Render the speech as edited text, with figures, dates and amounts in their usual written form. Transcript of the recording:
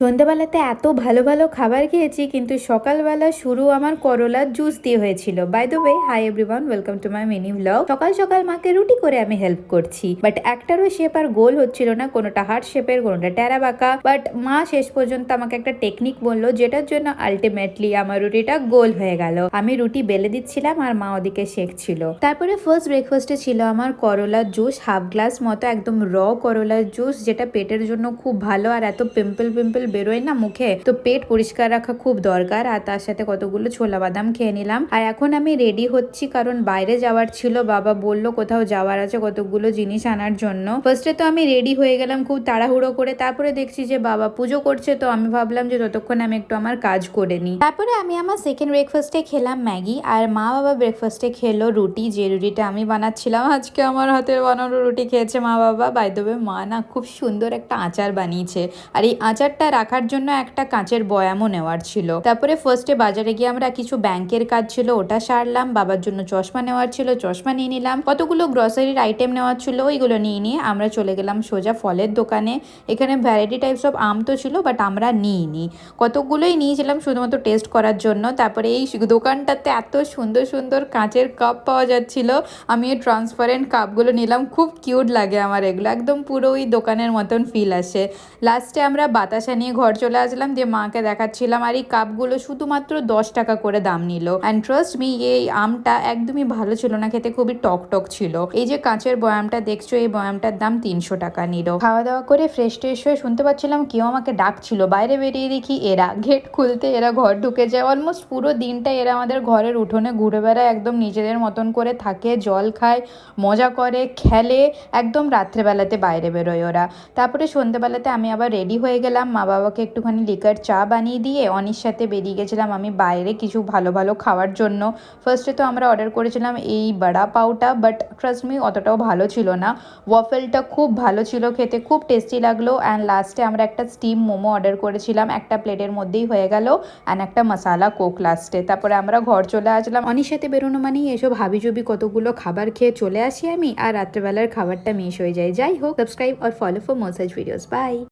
সন্ধ্যাবেলাতে এত ভালো ভালো খাবার খেয়েছি, কিন্তু সকালবেলা শুরু আমার করলার জুস দিয়ে হয়েছিল। By the way, hi everyone, welcome to my mini vlog. সকাল সকাল মাকে রুটি করে আমি হেল্প করছি, বাট একটারও শেপ আর গোল হচ্ছিল না, কোনোটা হার্ট শেপের, কোনোটা টেরা বাঁকা। বাট মা শেষ পর্যন্ত আমাকে একটা টেকনিক বললো, যেটার জন্য আলটিমেটলি আমার রুটিটা গোল হয়ে গেল। আমি রুটি বেলে দিচ্ছিলাম আর মা ওদিকে শেখছিল। তারপরে ফার্স্ট ব্রেকফাস্টে ছিল আমার করলার জুস, হাফ গ্লাস মতো, একদম র করলার জুস, যেটা পেটের জন্য খুব ভালো। আর এত পিম্পল বেরোয় না মুখে, তো পেট পরিষ্কার রাখা খুব দরকার। আর তার সাথে কতগুলো ছোলা বাদাম খেয়ে নিলাম। আর এখন আমি রেডি হচ্ছি, কারণ বাইরে যাওয়ার ছিল। বাবা বলল কোথাও যাওয়ার আছে কতগুলো জিনিস আনার জন্য। ফার্স্টে তো আমি রেডি হয়ে গেলাম খুব তাড়াহুড়ো করে। তারপরে দেখছি যে বাবা পুজো করছে, তো আমি ভাবলাম যে ততক্ষণ আমি একটু আমার কাজ করে নিই। তারপরে আমি আমার সেকেন্ড ব্রেকফাস্টে খেলাম ম্যাগি, আর মা বাবা ব্রেকফাস্টে খেলো রুটি, যে রুটিটা আমি বানাচ্ছিলাম। আজকে আমার হাতের বানানো রুটি খেয়েছে মা বাবা। বাই দ্য ওয়ে, মা না খুব সুন্দর একটা আচার বানিয়েছে, আর এই আচারটা রাখার জন্য একটা কাঁচের বয়ামও নেওয়ার ছিল। তারপরে ফার্স্টে বাজারে গিয়ে আমরা কিছু ব্যাংকের কাজ ছিল, ওটা সারলাম। বাবার জন্য চশমা নেওয়ার ছিল, চশমা নিয়ে নিলাম। কতগুলো গ্রসারির আইটেম নেওয়ার ছিল, ওইগুলো নিয়ে আমরা চলে গেলাম সোজা ফলের দোকানে। এখানে ভ্যারাইটি টাইপস অফ আম তো ছিল, বাট আমরা নিইনি। কতগুলোই নিয়েছিলাম শুধুমাত্র টেস্ট করার জন্য। তারপরে এই দোকানটাতে এত সুন্দর সুন্দর কাঁচের কাপ পাওয়া যাচ্ছিল, আমি এই ট্রান্সপারেন্ট কাপগুলো নিলাম। খুব কিউট লাগে আমার এগুলো, একদম পুরো ওই দোকানের মতন ফিল আসে। লাস্টে আমরা বাতাসা নিয়ে ঘর চলে আসলাম, দিয়ে মাকে দেখাচ্ছিলাম। আর এই কাপগুলো শুধুমাত্র 10 টাকা করে দাম নিল। অ্যান্ড ট্রাস্ট মি, এই আমটা একদমই ভালো ছিল না খেতে, খুবই টক টক ছিল। এই যে কাঁচের বয়ামটা দেখছো, এই বয়ামটার দাম 300 টাকা নিল। খাওয়া দাওয়া করে ফ্রেশ ট্রেশ হয়ে শুনতে পাচ্ছিলাম কেউ আমাকে ডাকছিল। বাইরে বেরিয়ে দেখি এরা গেট খুলতে, এরা ঘর ঢুকে যায়। অলমোস্ট পুরো দিনটা এরা আমাদের ঘরের উঠোনে ঘুরে বেড়ায়, একদম নিজেদের মতন করে থাকে, জল খায়, মজা করে, খেলে। একদম রাত্রেবেলাতে বাইরে বেরোয় ওরা। তারপরে সন্ধ্যেবেলাতে আমি আবার রেডি হয়ে গেলাম। মা বাবাকে একটুখানি লিকার চা বানিয়ে দিয়ে অনির সাথে বেরিয়ে গেছিলাম আমি বাইরে কিছু ভালো ভালো খাওয়ার জন্য। ফার্স্টে তো আমরা অর্ডার করেছিলাম এই বড়া পাউটা, বাট ট্রাস্ট মি অতটাও ভালো ছিল না। ওয়াফেলটা খুব ভালো ছিল খেতে, খুব টেস্টি লাগলো। অ্যান্ড লাস্টে আমরা একটা স্টিম মোমো অর্ডার করেছিলাম, একটা প্লেটের মধ্যেই হয়ে গেল। অ্যান্ড একটা মশালা কোক লাস্টে। তারপরে আমরা ঘর চলে আসলাম। অনির সাথে বেরোনো মানেই এসব হাবিজবি কতগুলো খাবার খেয়ে চলে আসি আমি, আর রাত্রেবেলার খাবারটা মিস হয়ে যায়। যাই হোক, সাবস্ক্রাইব আর follow for more such videos. By.